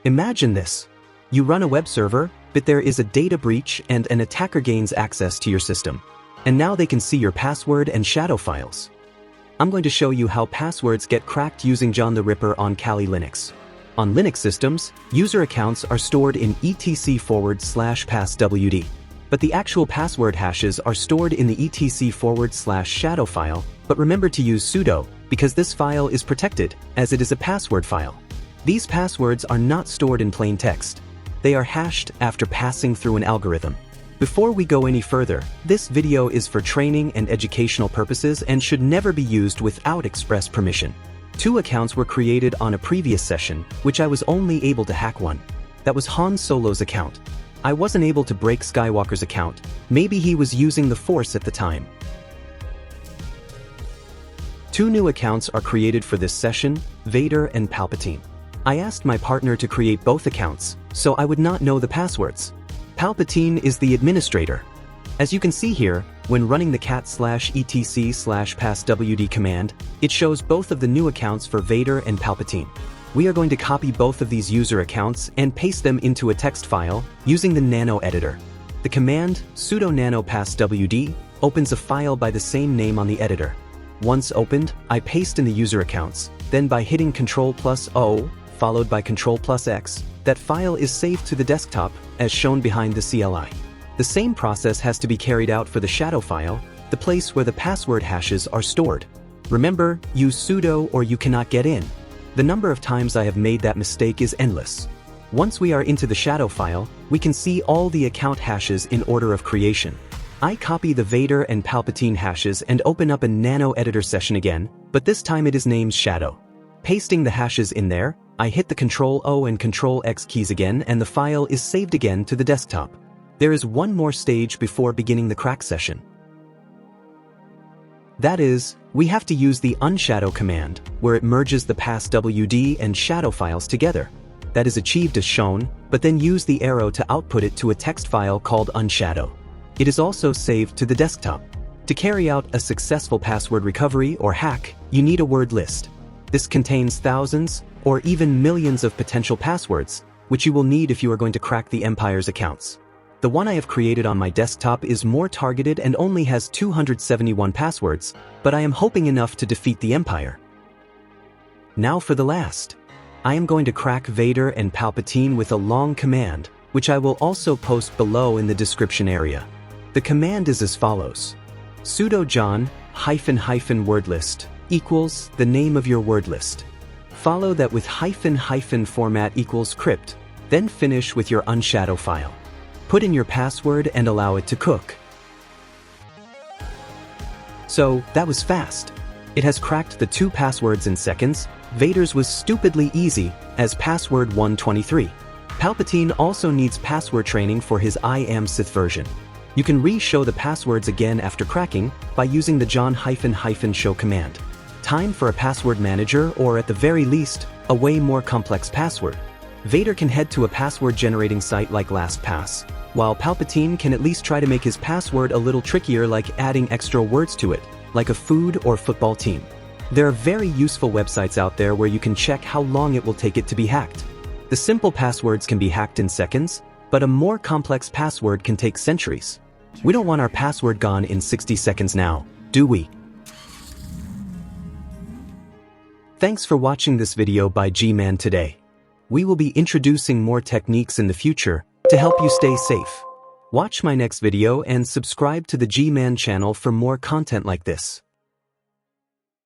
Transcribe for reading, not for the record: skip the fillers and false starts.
Imagine this. You run a web server, but there is a data breach and an attacker gains access to your system. And now they can see your password and shadow files. I'm going to show you how passwords get cracked using John the Ripper on Kali Linux. On Linux systems, user accounts are stored in etc/passwd. But the actual password hashes are stored in the etc/shadow file, but remember to use sudo, because this file is protected, as it is a password file. These passwords are not stored in plain text. They are hashed after passing through an algorithm. Before we go any further, this video is for training and educational purposes and should never be used without express permission. 2 accounts were created on a previous session, which I was only able to hack one. That was Han Solo's account. I wasn't able to break Skywalker's account. Maybe he was using the Force at the time. 2 new accounts are created for this session, Vader and Palpatine. I asked my partner to create both accounts, so I would not know the passwords. Palpatine is the administrator. As you can see here, when running the cat/etc/passwd command, it shows both of the new accounts for Vader and Palpatine. We are going to copy both of these user accounts and paste them into a text file using the nano editor. The command sudo nano passwd opens a file by the same name on the editor. Once opened, I paste in the user accounts, then by hitting Ctrl+O, followed by Ctrl+X, that file is saved to the desktop, as shown behind the CLI. The same process has to be carried out for the shadow file, the place where the password hashes are stored. Remember, use sudo or you cannot get in. The number of times I have made that mistake is endless. Once we are into the shadow file, we can see all the account hashes in order of creation. I copy the Vader and Palpatine hashes and open up a nano editor session again, but this time it is named shadow. Pasting the hashes in there, I hit the Ctrl+O and Ctrl+X keys again and the file is saved again to the desktop. There is one more stage before beginning the crack session. That is, we have to use the unshadow command, where it merges the passwd and shadow files together. That is achieved as shown, but then use the arrow to output it to a text file called unshadow. It is also saved to the desktop. To carry out a successful password recovery or hack, you need a word list. This contains thousands, or even millions of potential passwords, which you will need if you are going to crack the Empire's accounts. The one I have created on my desktop is more targeted and only has 271 passwords, but I am hoping enough to defeat the Empire. Now for the last. I am going to crack Vader and Palpatine with a long command, which I will also post below in the description area. The command is as follows. Sudo john --wordlist equals the name of your word list. Follow that with --, format equals crypt, then finish with your unshadow file. Put in your password and allow it to cook. So, that was fast. It has cracked the 2 passwords in seconds. Vader's was stupidly easy, as password 123. Palpatine also needs password training for his I am Sith version. You can re-show the passwords again after cracking by using the john --, show command. Time for a password manager or at the very least, a way more complex password. Vader can head to a password generating site like LastPass, while Palpatine can at least try to make his password a little trickier, like adding extra words to it, like a food or football team. There are very useful websites out there where you can check how long it will take it to be hacked. The simple passwords can be hacked in seconds, but a more complex password can take centuries. We don't want our password gone in 60 seconds now, do we? Thanks for watching this video by G-Man today. We will be introducing more techniques in the future to help you stay safe. Watch my next video and subscribe to the G-Man channel for more content like this.